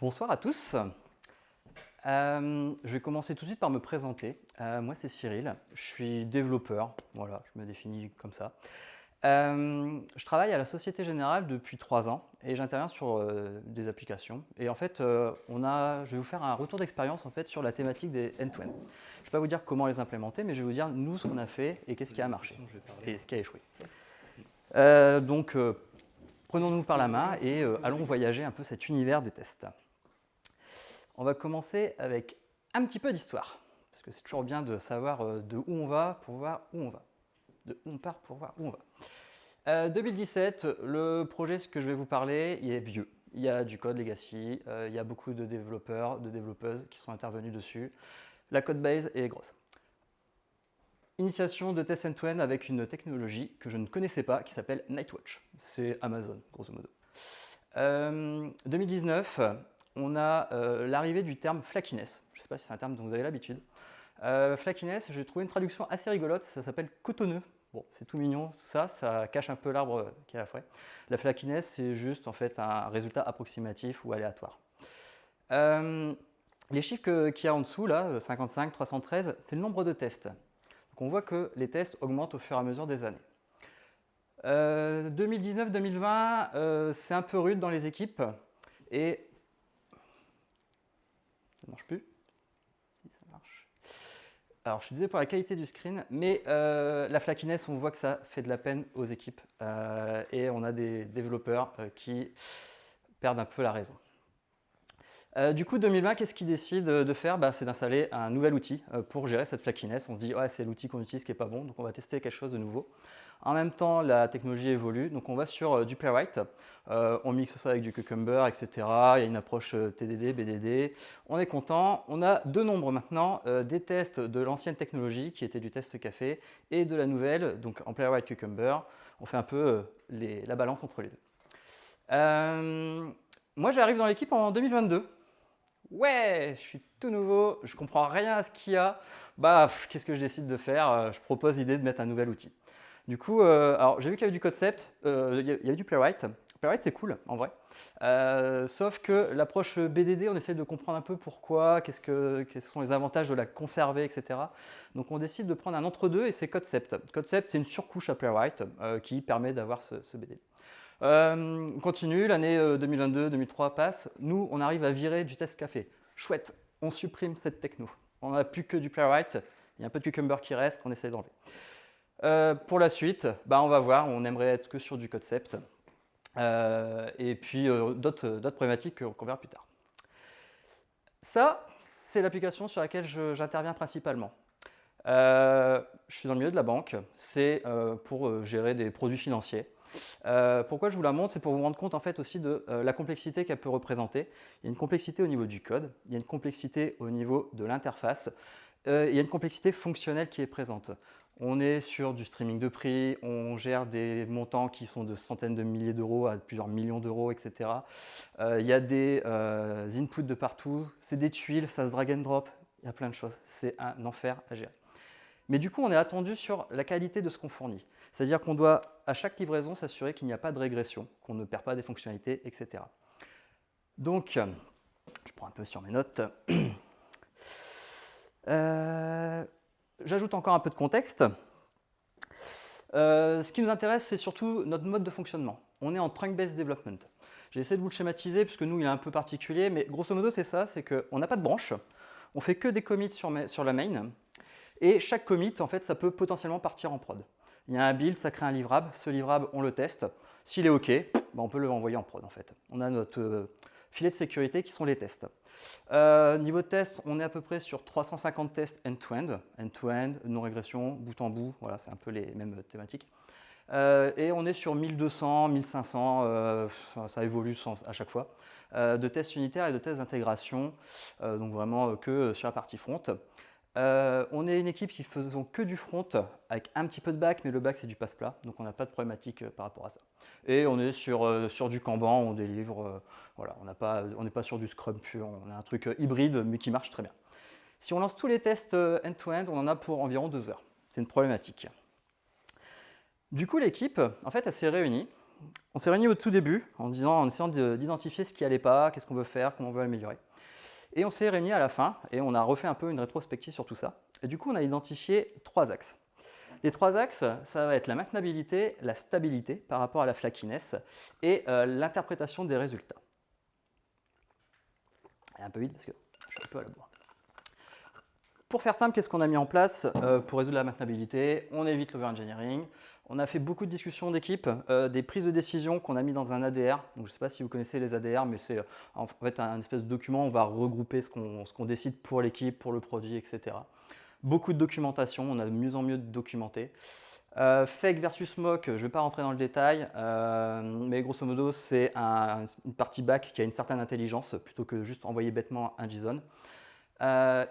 Bonsoir à tous. Je vais commencer tout de suite par me présenter. Moi, c'est Cyril, je suis développeur, voilà, je me définis comme ça. Je travaille à la Société Générale depuis 3 ans et j'interviens sur des applications. Et en fait, je vais vous faire un retour d'expérience en fait, sur la thématique des end-to-end. Je ne vais pas vous dire comment les implémenter, mais je vais vous dire nous ce qu'on a fait et qu'est-ce qui a marché et ce qui a échoué. Prenons-nous par la main et allons voyager un peu cet univers des tests. On va commencer avec un petit peu d'histoire, parce que c'est toujours bien de savoir de où on va pour voir où on va. De où on part pour voir où on va. 2017, le projet que je vais vous parler, il est vieux. Il y a du code legacy, il y a beaucoup de développeurs, de développeuses qui sont intervenus dessus. La code base est grosse. Initiation de test end-to-end avec une technologie que je ne connaissais pas qui s'appelle Nightwatch. C'est Amazon, grosso modo. 2019, on a l'arrivée du terme flakiness. Je ne sais pas si c'est un terme dont vous avez l'habitude. Flakiness, j'ai trouvé une traduction assez rigolote, ça s'appelle cotonneux. Bon, c'est tout mignon, tout ça, ça cache un peu l'arbre qui est à la forêt. La flakiness, c'est juste en fait un résultat approximatif ou aléatoire. Les chiffres qu'il y a en dessous, là, 55, 313, c'est le nombre de tests. Donc on voit que les tests augmentent au fur et à mesure des années. 2019-2020, c'est un peu rude dans les équipes et ça ne marche plus. Si ça marche. Alors je suis désolé pour la qualité du screen, mais la flakiness, on voit que ça fait de la peine aux équipes et on a des développeurs qui perdent un peu la raison. Du coup, 2020, qu'est-ce qu'ils décident de faire? C'est d'installer un nouvel outil pour gérer cette flakiness. On se dit, ouais, c'est l'outil qu'on utilise qui n'est pas bon, donc on va tester quelque chose de nouveau. En même temps, la technologie évolue, donc on va sur du Playwright. On mixe ça avec du Cucumber, etc. Il y a une approche TDD, BDD. On est content. On a deux nombres maintenant, des tests de l'ancienne technologie qui était du test café et de la nouvelle, donc en Playwright Cucumber. On fait un peu la balance entre les deux. Moi, j'arrive dans l'équipe en 2022. Ouais, je suis tout nouveau, je comprends rien à ce qu'il y a. Qu'est-ce que je décide de faire? Je propose l'idée de mettre un nouvel outil. Du coup, alors j'ai vu qu'il y avait du concept, il y avait du Playwright. Playwright, c'est cool, en vrai. Sauf que l'approche BDD, on essaie de comprendre un peu pourquoi, quels sont les avantages de la conserver, etc. Donc on décide de prendre un entre-deux et c'est Concept. Concept, c'est une surcouche à Playwright qui permet d'avoir ce BDD. On continue, l'année 2022-2023 passe. Nous, on arrive à virer du test café. Chouette, on supprime cette techno. On n'a plus que du Playwright. Il y a un peu de Cucumber qui reste qu'on essaie d'enlever. Pour la suite, on va voir. On aimerait être que sur du concept. Et puis d'autres problématiques qu'on verra plus tard. Ça, c'est l'application sur laquelle j'interviens principalement. Je suis dans le milieu de la banque. C'est pour gérer des produits financiers. Pourquoi je vous la montre? C'est pour vous rendre compte en fait aussi de la complexité qu'elle peut représenter. Il y a une complexité au niveau du code, il y a une complexité au niveau de l'interface, il y a une complexité fonctionnelle qui est présente. On est sur du streaming de prix, on gère des montants qui sont de centaines de milliers d'euros à plusieurs millions d'euros, etc. Il y a des inputs de partout, c'est des tuiles, ça se drag and drop, il y a plein de choses. C'est un enfer à gérer. Mais du coup, on est attendu sur la qualité de ce qu'on fournit. C'est-à-dire qu'on doit, à chaque livraison, s'assurer qu'il n'y a pas de régression, qu'on ne perd pas des fonctionnalités, etc. Donc, je prends un peu sur mes notes. J'ajoute encore un peu de contexte. Ce qui nous intéresse, c'est surtout notre mode de fonctionnement. On est en trunk-based development. J'ai essayé de vous le schématiser, puisque nous, il est un peu particulier, mais grosso modo, c'est ça, c'est qu'on n'a pas de branche, on fait que des commits sur la main, et chaque commit, en fait, ça peut potentiellement partir en prod. Il y a un build, ça crée un livrable. Ce livrable, on le teste. S'il est OK, on peut le envoyer en prod, en fait. On a notre filet de sécurité qui sont les tests. Niveau de test, on est à peu près sur 350 tests end-to-end. End-to-end, non-régression, bout en bout. Voilà, c'est un peu les mêmes thématiques. Et on est sur 1200, 1500, ça évolue à chaque fois, de tests unitaires et de tests d'intégration. Donc vraiment que sur la partie front. On est une équipe qui faisons que du front avec un petit peu de back, mais le back c'est du passe-plat, donc on n'a pas de problématique par rapport à ça. Et on est sur du Kanban, on délivre, voilà, on n'est pas sur du Scrum pur, on a un truc hybride mais qui marche très bien. Si on lance tous les tests end-to-end, on en a pour environ 2 heures. C'est une problématique. Du coup, l'équipe, en fait, elle s'est réunie on s'est réunis au tout début en essayant d'identifier ce qui allait pas, qu'est-ce qu'on veut faire, comment on veut améliorer. Et on s'est réunis à la fin et on a refait un peu une rétrospective sur tout ça. Et du coup, on a identifié 3 axes. Les 3 axes, ça va être la maintenabilité, la stabilité par rapport à la flakiness et l'interprétation des résultats. Un peu vite parce que je suis un peu à la bourre. Pour faire simple, qu'est-ce qu'on a mis en place pour résoudre la maintenabilité? On évite l'overengineering. On a fait beaucoup de discussions d'équipe, des prises de décision qu'on a mis dans un ADR. Donc, je ne sais pas si vous connaissez les ADR, mais c'est en fait un espèce de document où on va regrouper ce qu'on décide pour l'équipe, pour le produit, etc. Beaucoup de documentation, on a de mieux en mieux documenté. Fake versus mock, je ne vais pas rentrer dans le détail, mais grosso modo, c'est une partie back qui a une certaine intelligence plutôt que juste envoyer bêtement un JSON.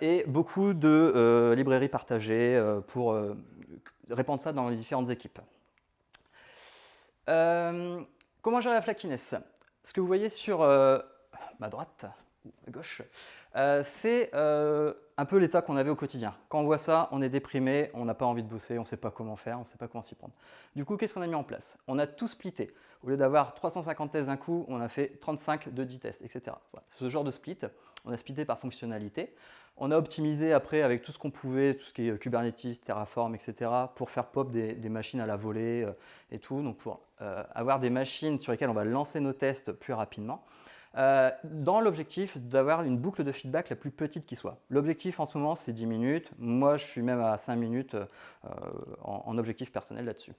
Et beaucoup de librairies partagées pour répandre ça dans les différentes équipes. Comment gérer la flakiness? Ce que vous voyez sur ma droite, à gauche, c'est un peu l'état qu'on avait au quotidien. Quand on voit ça, on est déprimé, on n'a pas envie de bosser, on ne sait pas comment faire, on ne sait pas comment s'y prendre. Du coup, qu'est-ce qu'on a mis en place? On a tout splitté. Au lieu d'avoir 350 tests d'un coup, on a fait 35 de 10 tests, etc. Voilà. Ce genre de split, on a splitté par fonctionnalité. On a optimisé après avec tout ce qu'on pouvait, tout ce qui est Kubernetes, Terraform, etc. pour faire pop des machines à la volée et tout, donc pour avoir des machines sur lesquelles on va lancer nos tests plus rapidement. Dans l'objectif d'avoir une boucle de feedback la plus petite qui soit. L'objectif en ce moment, c'est 10 minutes. Moi, je suis même à 5 minutes en objectif personnel là-dessus.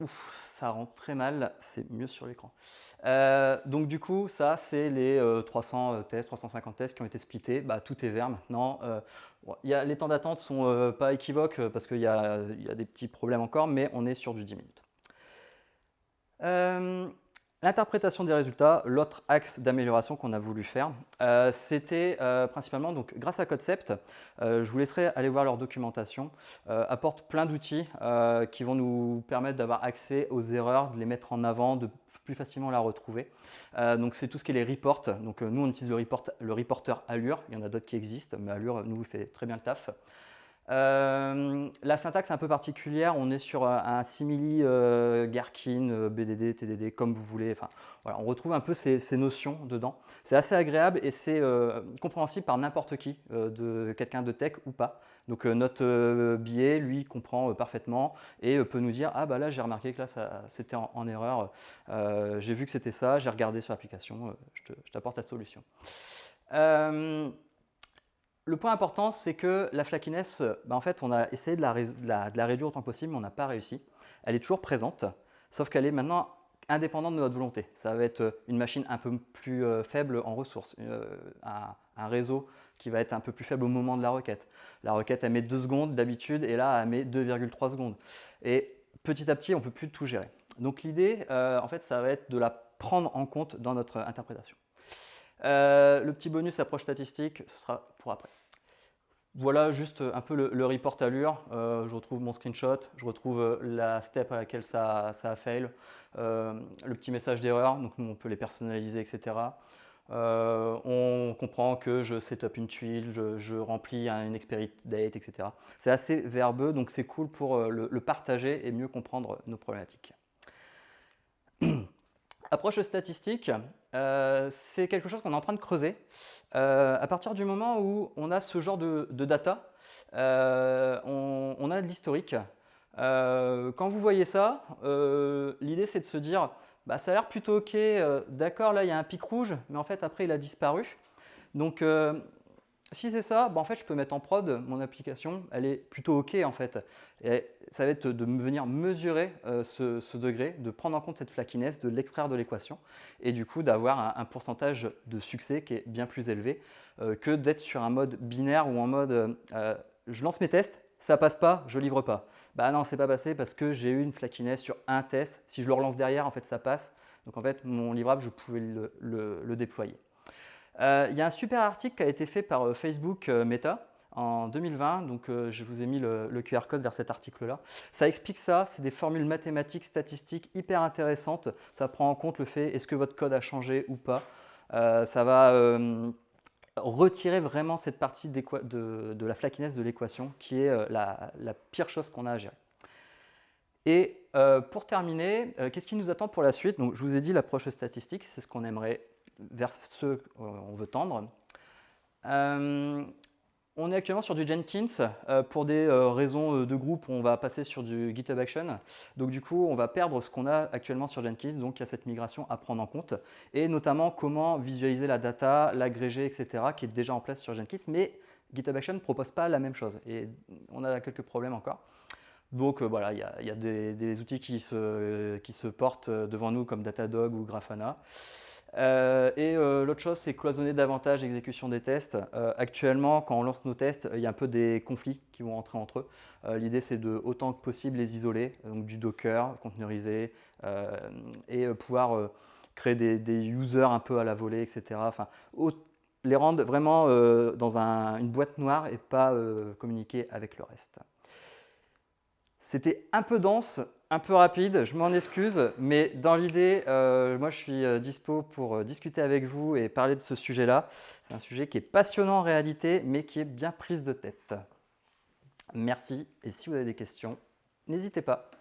Ouf, ça rend très mal, c'est mieux sur l'écran. Donc du coup, ça, c'est les 300 tests, 350 tests qui ont été splittés. Bah, tout est vert maintenant. Les temps d'attente ne sont pas équivoques parce qu'il y a des petits problèmes encore, mais on est sur du 10 minutes. L'interprétation des résultats, l'autre axe d'amélioration qu'on a voulu faire, c'était principalement, donc, grâce à Concept, je vous laisserai aller voir leur documentation, apporte plein d'outils qui vont nous permettre d'avoir accès aux erreurs, de les mettre en avant, de plus facilement la retrouver. Donc c'est tout ce qui est les reports. Donc nous on utilise le reporter Allure, il y en a d'autres qui existent, mais Allure nous fait très bien le taf. La syntaxe est un peu particulière, on est sur un simili Gherkin, BDD, TDD, comme vous voulez. Enfin, voilà, on retrouve un peu ces notions dedans. C'est assez agréable et c'est compréhensible par n'importe qui, de quelqu'un de tech ou pas. Donc notre billet, lui, comprend parfaitement et peut nous dire « Ah bah là, j'ai remarqué que là, c'était en erreur, j'ai vu que c'était ça, j'ai regardé sur l'application, je t'apporte la solution. » Le point important, c'est que la flakiness, en fait, on a essayé de la réduire autant que possible, mais on n'a pas réussi. Elle est toujours présente, sauf qu'elle est maintenant indépendante de notre volonté. Ça va être une machine un peu plus faible en ressources, un réseau qui va être un peu plus faible au moment de la requête. La requête, elle met 2 secondes d'habitude, et là, elle met 2,3 secondes. Et petit à petit, on ne peut plus tout gérer. Donc l'idée, en fait, ça va être de la prendre en compte dans notre interprétation. Le petit bonus approche statistique, ce sera pour après. Voilà juste un peu le report Allure. Je retrouve mon screenshot, je retrouve la step à laquelle ça a fail, le petit message d'erreur, donc nous on peut les personnaliser, etc. On comprend que je setup une tuile, je remplis une expiry date, etc. C'est assez verbeux, donc c'est cool pour le partager et mieux comprendre nos problématiques. Approche statistique, c'est quelque chose qu'on est en train de creuser. À partir du moment où on a ce genre de data, on a de l'historique. Quand vous voyez ça, l'idée c'est de se dire bah, ça a l'air plutôt ok, d'accord, là il y a un pic rouge, mais en fait après il a disparu. Donc si c'est ça, bah, en fait je peux mettre en prod mon application, elle est plutôt ok en fait. Et ça va être de venir mesurer ce degré, de prendre en compte cette flakiness, de l'extraire de l'équation et du coup d'avoir un pourcentage de succès qui est bien plus élevé que d'être sur un mode binaire ou en mode je lance mes tests, ça passe pas, je livre pas. Bah non, c'est pas passé parce que j'ai eu une flakiness sur un test. Si je le relance derrière, en fait ça passe. Donc en fait mon livrable, je pouvais le déployer. Il y a un super article qui a été fait par Facebook Meta en 2020, donc je vous ai mis le QR code vers cet article-là. Ça explique ça, c'est des formules mathématiques, statistiques hyper intéressantes. Ça prend en compte le fait est-ce que votre code a changé ou pas. Ça va retirer vraiment cette partie de la flakiness de l'équation qui est la pire chose qu'on a à gérer. Et pour terminer, qu'est-ce qui nous attend pour la suite? Donc, je vous ai dit l'approche statistique, c'est ce qu'on aimerait, vers ce qu'on veut tendre. On est actuellement sur du Jenkins. Pour des raisons de groupe, on va passer sur du GitHub Action. Donc du coup, on va perdre ce qu'on a actuellement sur Jenkins. Donc il y a cette migration à prendre en compte. Et notamment comment visualiser la data, l'agréger, etc., qui est déjà en place sur Jenkins. Mais GitHub Action ne propose pas la même chose. Et on a quelques problèmes encore. Donc voilà, il y a des outils qui se portent devant nous comme Datadog ou Grafana. L'autre chose, c'est cloisonner davantage l'exécution des tests. Actuellement, quand on lance nos tests, il y a un peu des conflits qui vont rentrer entre eux. L'idée, c'est de autant que possible les isoler, donc du Docker, containeriser, pouvoir créer des users un peu à la volée, etc. Enfin, les rendre vraiment dans une boîte noire et pas communiquer avec le reste. C'était un peu dense, un peu rapide, je m'en excuse, mais dans l'idée, moi je suis dispo pour discuter avec vous et parler de ce sujet-là. C'est un sujet qui est passionnant en réalité, mais qui est bien prise de tête. Merci, et si vous avez des questions, n'hésitez pas.